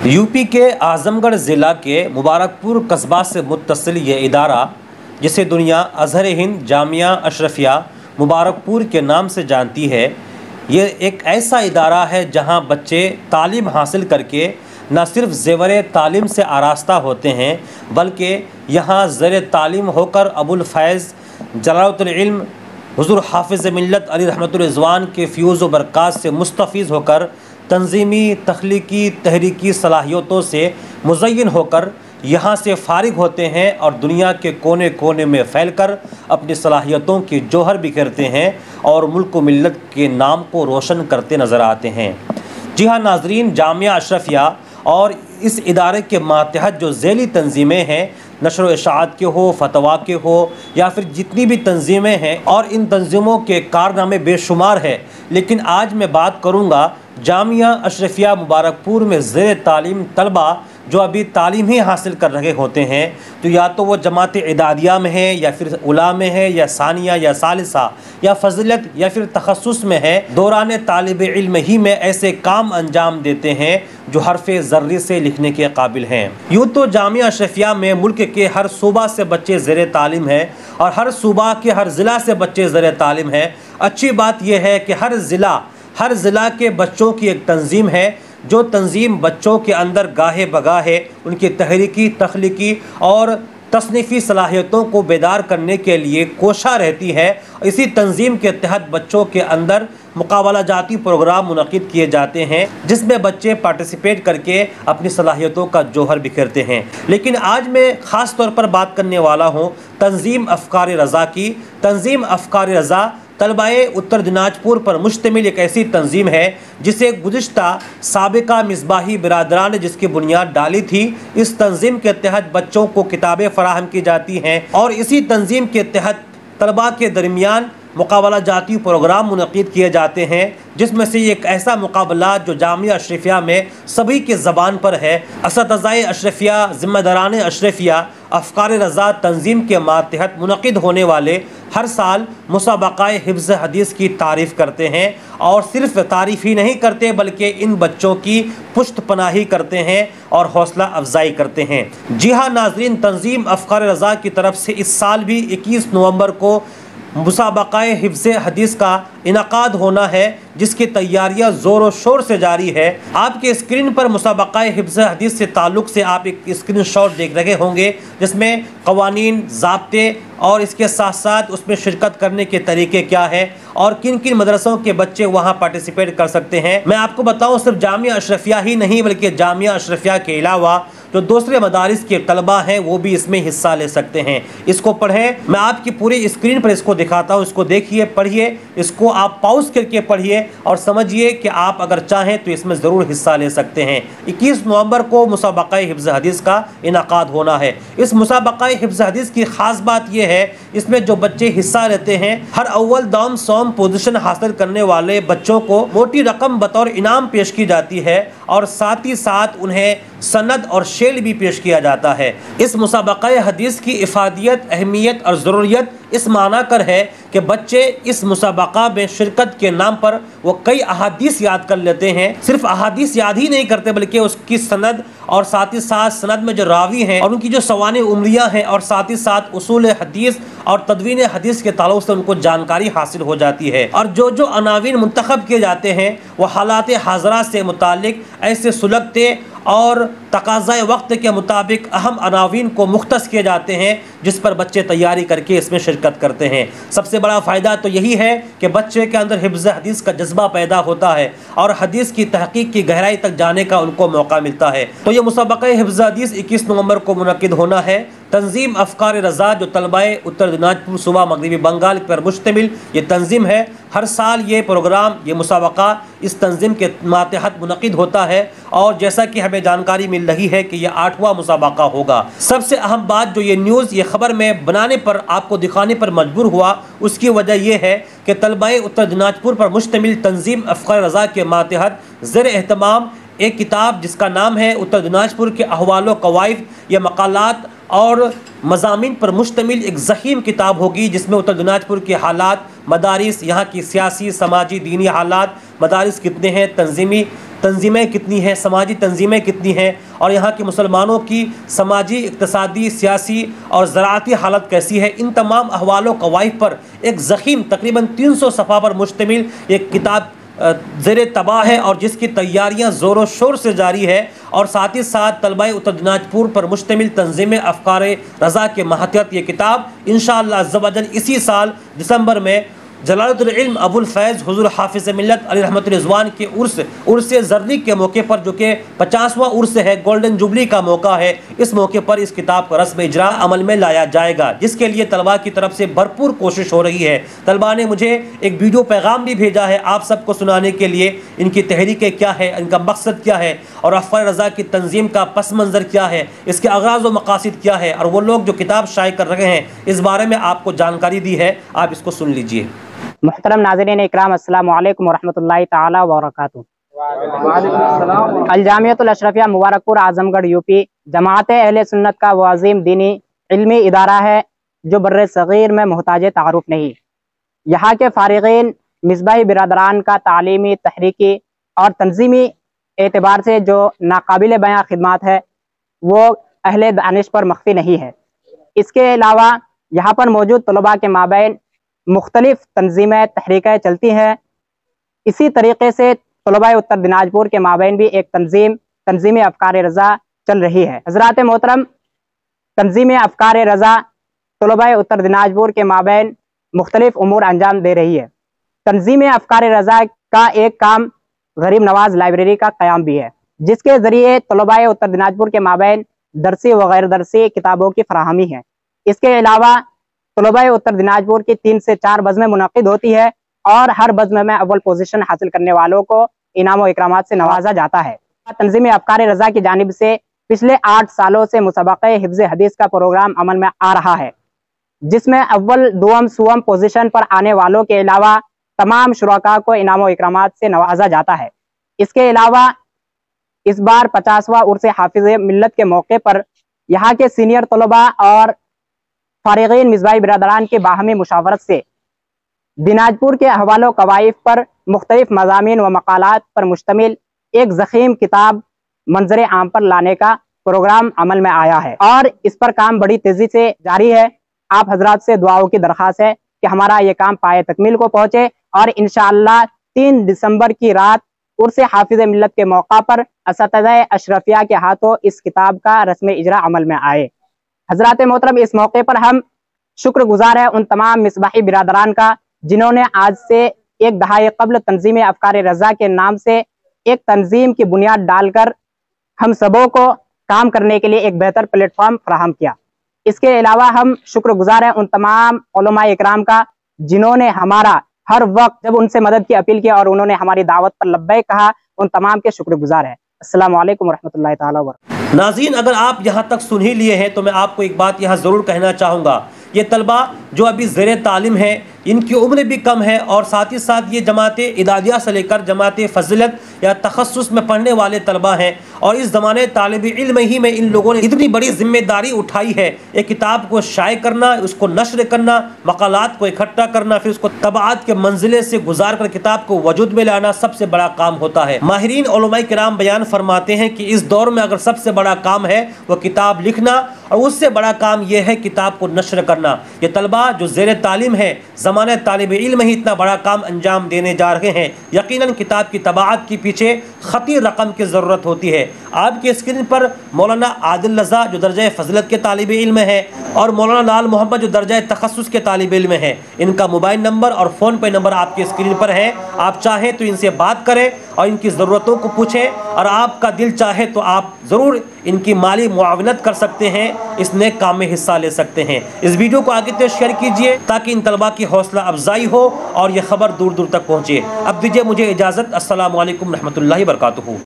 UP के आजमगढ़ ज़िला के मुबारकपुर कस्बा से मुत्तसिल ये इदारा, जिसे दुनिया अज़हर हिंद जामिया अशरफिया मुबारकपुर के नाम से जानती है, ये एक ऐसा इदारा है जहां बच्चे तालीम हासिल करके न सिर्फ ज़ेवर तालीम से आरास्ता होते हैं, बल्कि यहाँ ज़ेर तालीम होकर अबुल फैज़ जलालुल इल्म हुज़ूर हाफ़िज़ मिल्लत अली रहमतुर रिज़वान के फ़्यूज़ व बरक़ात से मुस्तफ़ीज़ होकर तंज़ीमी, तख्लीकी, तहरीकी सलाहियतों से मुज़य्यन होकर यहाँ से फ़ारिग होते हैं और दुनिया के कोने कोने में फैलकर अपनी सलाहियतों की जौहर बिखेरते हैं और मुल्क व मिल्लत के नाम को रोशन करते नज़र आते हैं। जी हाँ नाज़रीन, जामिया अशरफिया और इस इदारे के मातहत जो ज़ैली तंज़ीमें हैं, नशर व इशाअत के हो, फतवा के हो या फिर जितनी भी तंज़ीमें हैं, और इन तंज़ीमों के कारनामे बेशुमार है, लेकिन आज मैं बात करूँगा जामिया अशरफिया मुबारकपुर में ज़ेर तालीम तलबा जो अभी तालीम ही हासिल कर रहे होते हैं, तो या तो वो जमात इदादिया में है या फिर उला में है या सानिया या सालिसा या फजीलत या फिर तखस्सुस में है, दौरान तालिब इल्म ही में ऐसे काम अंजाम देते हैं जो हरफ़े ज़र्री से लिखने के काबिल हैं। यूँ तो जामिया अशरफिया में मुल्क के हर सूबा से बच्चे ज़ेर तालीम हैं और हर सूबा के हर ज़िला से बच्चे ज़ेर तालीम हैं। अच्छी बात यह है कि हर ज़िला के बच्चों की एक तंज़ीम है, जो तंज़ीम बच्चों के अंदर गाहे बगाहे उनकी तहरीकी, तख्लीकी और तसनीफ़ी सलाहियतों को बेदार करने के लिए कोशा रहती है। इसी तंज़ीम के तहत बच्चों के अंदर मुकाबला जाती प्रोग्राम मुनक़िद किए जाते हैं, जिसमें बच्चे पार्टिसिपेट करके अपनी सलाहियतों का जौहर बिखेरते हैं। लेकिन आज मैं ख़ास तौर पर बात करने वाला हूँ तंज़ीम अफ़कार रज़ा की। तंज़ीम अफ़कार रज़ा तलबाए उत्तर दिनाजपुर पर मुश्तमिल एक ऐसी तंज़ीम है जिसे गुज़िश्ता साबिका मिसबाही बिरादरान ने जिसकी बुनियाद डाली थी। इस तंज़ीम के तहत बच्चों को किताबें फ़राहम की जाती हैं और इसी तंज़ीम के तहत तलबा के दरमियान मुकाबला जाती प्रोग्राम मुनक़िद किए जाते हैं, जिसमें से एक ऐसा मुकाबला जो जामिया अशरफिया में सभी के ज़बान पर है। असतिज़ाए अशरफिया, ज़िम्मेदारान अशरफिया अफ़कार रज़ा तंज़ीम के मातहत मुनक़िद होने वाले हर साल मुसाबक़ाए हिफ्ज़ हदीस की तारीफ़ करते हैं और सिर्फ़ तारीफ़ ही नहीं करते बल्कि इन बच्चों की पुश्त पनाही करते हैं और हौसला अफजाई करते हैं। जी हाँ नाज़रीन, तंज़ीम अफ़कार रज़ा की तरफ से इस साल भी 21 नवंबर को मुसाबक़ाए हिफ्ज़ हदीस का इनक़ाद होना है, जिसकी तैयारियां ज़ोर व शोर से जारी है। आपके स्क्रीन पर मुसाबक़ाए हिफ्ज़ हदीस से ताल्लुक़ से आप एक स्क्रीनशॉट देख रहे होंगे, जिसमें क़वानीन, ज़ाब्ते और इसके साथ साथ उसमें शिरकत करने के तरीके क्या है और किन किन मदरसों के बच्चे वहां पार्टिसिपेट कर सकते हैं। मैं आपको बताऊं, सिर्फ जामिया अशरफिया ही नहीं बल्कि जामिया अशरफिया के अलावा जो दूसरे मदारिस के तलबा हैं वो भी इसमें हिस्सा ले सकते हैं। इसको पढ़ें, मैं आपकी पूरी स्क्रीन पर इसको दिखाता हूँ, इसको देखिए, पढ़िए, इसको आप पॉज करके पढ़िए और समझिए कि आप अगर चाहें तो इसमें ज़रूर हिस्सा ले सकते हैं। 21 नवंबर को मुसाबक़ाए हिफ्ज़ हदीस का इनक़ाद होना है। इस मुसाबक़ाए हिफ्ज़ हदीस की ख़ास बात यह है, इसमें जो बच्चे हिस्सा लेते हैं हर अव्वल दाम सौम पोजीशन हासिल करने वाले बच्चों को मोटी रकम बतौर इनाम पेश की जाती है और साथ ही साथ उन्हें सनद और शेल भी पेश किया जाता है। इस मुसाबक़ाए हदीस की इफ़ादियत, अहमियत और ज़रूरियत इस माना कर है कि बच्चे इस मुसाबक़ा में शिरकत के नाम पर वो कई अहादीस याद कर लेते हैं। सिर्फ अहादीस याद ही नहीं करते बल्कि उसकी सनद और साथ ही साथ सनद में जो रावी हैं और उनकी जो सवाने उम्रियाँ हैं और साथ ही साथ उसूल हदीस और तदवीन हदीस के ताल्लुक़ से उनको जानकारी हासिल हो जाती है। और जो अनावीन मुंतखब किए जाते हैं वो हालात हाज़रा से मुतालिक ऐसे सुलगते और तकाज़ाए वक्त के मुताबिक अहम अनावीन को मुख्तस किए जाते हैं, जिस पर बच्चे तैयारी करके इसमें शिरकत करते हैं। सबसे बड़ा फ़ायदा तो यही है कि बच्चे के अंदर हिफ्ज़ हदीस का जज्बा पैदा होता है और हदीस की तहक़ीक़ की गहराई तक जाने का उनको मौका मिलता है। तो ये मुसाबक़ाए हिफ्ज़ हदीस 21 नवंबर को मुनक़िद होना है। तंज़ीम अफ़कार रज़ा जो तलबाए उत्तर दिनाजपुर सूबा मगरबी बंगाल पर मुश्तमिल ये तंज़ीम है, हर साल ये प्रोग्राम, ये मुसाबक़ा इस तंज़ीम के मातहत मुनक़िद होता है और जैसा कि हमें जानकारी मिल रही है कि यह 8वां मुसाबक़ा होगा। सबसे अहम बात जो ये न्यूज़, ये ख़बर में बनाने पर, आपको दिखाने पर मजबूर हुआ, उसकी वजह यह है कि तलबाए उत्तर दिनाजपुर पर मुश्तमिल तंज़ीम अफ़कार रज़ा के मातहत ज़ेर एहतमाम एक किताब जिसका नाम है उत्तर दिनाजपुर के अहवाल व कवाइद या मकालात और मज़ामीन पर मुश्तमिल एक ज़ख़ीम किताब होगी, जिसमें उत्तर दिनाजपुर के हालात, मदारिस, यहाँ की सियासी, समाजी, दीनी हालात, मदारिस कितने हैं, तंजीमी تنظیمیں کتنی ہیں، سماجی تنظیمیں کتنی ہیں، اور یہاں کے مسلمانوں کی سماجی، اقتصادی، سیاسی اور زراعتی حالت کیسی ہے، ان تمام احوال و قوائف پر ایک ضخیم تقریباً 300 صفحہ پر مشتمل ایک کتاب زیر طبع ہے، اور جس کی تیاریاں زور و شور سے جاری ہے، اور ساتھ ہی ساتھ طلبہ اتر دناج پور پر مشتمل تنظیم افکار رضا کے ماتحت یہ کتاب انشاءاللہ عز و جل اسی سال دسمبر میں جلالت العلم ابو الفیض حضور حافظ ملت علی رحمت رضوان کے عرس زرنی کے موقع پر، جو کہ 50واں عرس ہے، گولڈن جوبلی کا موقع ہے، اس موقع پر اس کتاب کا رسم اجرا عمل میں لایا جائے گا، جس کے لیے طلباء کی طرف سے بھرپور کوشش ہو رہی ہے۔ طلباء نے مجھے ایک ویڈیو پیغام بھی بھیجا ہے آپ سب کو سنانے کے لیے، ان کی تحریکیں کیا ہے، ان کا مقصد کیا ہے، اور افکار رضا کی تنظیم کا پس منظر کیا ہے، اس کے اغراض و مقاصد کیا ہے، اور وہ لوگ جو کتاب شائع کر رہے ہیں اس بارے میں آپ کو جانکاری دی ہے، آپ اس کو سن لیجئے۔ محترم ناظرین اکرام، السلام علیکم ورحمۃ اللہ تعالی وبرکاتہ۔ الجامعۃ الاشرفیہ مبارک پور اعظم گڑھ یوپی جماعت اہل سنت کا وہ عظیم دینی علمی ادارہ ہے جو بر صغیر میں محتاج تعارف نہیں۔ یہاں کے فارغین مصباحی برادران کا تعلیمی، تحریکی اور تنظیمی اعتبار سے جو ناقابل بیاں خدمات ہے وہ اہل دانش پر مخفی نہیں ہے۔ اس کے علاوہ یہاں پر موجود طلباء کے مابین مختلف تنظیمیں، تحریکیں چلتی ہیں۔ اسی طریقے سے طلباء اتر دناج پور کے مابین بھی ایک تنظیم افکار رضا چل رہی ہے۔ حضرات محترم، تنظیم افکار رضا طلباء اتر دناج پور کے مابین مختلف امور انجام دے رہی ہے۔ تنظیم افکار رضا کا ایک کام غریب نواز لائبریری کا قیام بھی ہے، جس کے ذریعے طلباء اتر دناج پور کے مابین درسی و غیر درسی کتابوں کی فراہمی ہے۔ اس کے علاوہ طلباء اتر دناج پور کی 3 سے 4 بزمیں منعقد ہوتی ہے، اور ہر بزم میں اول پوزیشن حاصل کرنے والوں کو انعام و اکرامات سے نوازا جاتا ہے۔ تنظیم افکار رضا کی جانب سے پچھلے 8 سالوں سے مسابقہ حفظ حدیث کا پروگرام عمل میں آ رہا ہے، جس میں اول، دوم، سوم پوزیشن پر آنے والوں کے علاوہ تمام شرکاء کو انعام و اکرامات سے نوازا جاتا ہے۔ اس کے علاوہ اس بار 50واں عرس حافظ ملت کے موقع پر یہاں کے سینئر طلباء اور فارغین مصباحی برادران کے باہمی مشاورت سے دناج پور کے احوال و قوائف پر مختلف مضامین و مقالات پر مشتمل ایک ضخیم کتاب منظر عام پر لانے کا پروگرام عمل میں آیا ہے، اور اس پر کام بڑی تیزی سے جاری ہے۔ آپ حضرات سے دعاؤں کی درخواست ہے کہ ہمارا یہ کام پائے تکمیل کو پہنچے، اور انشاءاللہ 3 دسمبر کی رات عرس حافظ ملت کے موقع پر اساتذہ اشرفیہ کے ہاتھوں اس کتاب کا رسم اجرا عمل میں آئے۔ حضرات محترم، اس موقع پر ہم شکر گزار ہیں ان تمام مصباحی برادران کا جنہوں نے آج سے 1 دہائی قبل تنظیم افکار رضا کے نام سے ایک تنظیم کی بنیاد ڈال کر ہم سبوں کو کام کرنے کے لیے ایک بہتر پلیٹ فارم فراہم کیا۔ اس کے علاوہ ہم شکر گزار ہیں ان تمام علماء اکرام کا جنہوں نے ہمارا ہر وقت جب ان سے مدد کی اپیل کی اور انہوں نے ہماری دعوت پر لبیک کہا، ان تمام کے شکر گزار ہیں۔ السلام علیکم ورحمۃ اللہ تعالی وبرکاتہ۔ ناظرین، اگر آپ یہاں تک سن ہی لیے ہیں تو میں آپ کو ایک بات یہاں ضرور کہنا چاہوں گا۔ یہ طلباء جو ابھی زیر تعلیم ہیں، ان کی عمر بھی کم ہے، اور ساتھ ہی ساتھ یہ جماعت ادادیہ سے لے کر جماعت فضیلت یا تخصص میں پڑھنے والے طلباء ہیں، اور اس زمانے طالب علم ہی میں ان لوگوں نے اتنی بڑی ذمہ داری اٹھائی ہے، ایک کتاب کو شائع کرنا، اس کو نشر کرنا، مقالات کو اکٹھا کرنا، پھر اس کو طبعات کے منزلے سے گزار کر کتاب کو وجود میں لانا سب سے بڑا کام ہوتا ہے۔ ماہرین علماء کرام بیان فرماتے ہیں کہ اس دور میں اگر سب سے بڑا کام ہے وہ کتاب لکھنا، اور اس سے بڑا کام یہ ہے کتاب کو نشر کرنا۔ یہ طلباء جو زیر تعلیم ہے، زمانہ طالب علم ہی اتنا بڑا کام انجام دینے جا رہے ہیں۔ یقیناً کتاب کی طباعت کے پیچھے خطیر رقم کی ضرورت ہوتی ہے۔ آپ کے اسکرین پر مولانا عادل رضا جو درجہ فضیلت کے طالب علم ہے، اور مولانا لال محمد جو درجہ تخصص کے طالب علم ہیں، ان کا موبائل نمبر اور فون پے نمبر آپ کے اسکرین پر ہے۔ آپ چاہیں تو ان سے بات کریں اور ان کی ضرورتوں کو پوچھیں، اور آپ کا دل چاہے تو آپ ضرور ان کی مالی معاونت کر سکتے ہیں، اس نیک کام میں حصہ لے سکتے ہیں۔ اس ویڈیو کو آگے تک شیئر کیجئے تاکہ ان طلباء کی حوصلہ افزائی ہو اور یہ خبر دور دور تک پہنچے۔ اب دیجئے مجھے اجازت۔ السلام علیکم رحمۃ اللہ وبرکاتہ۔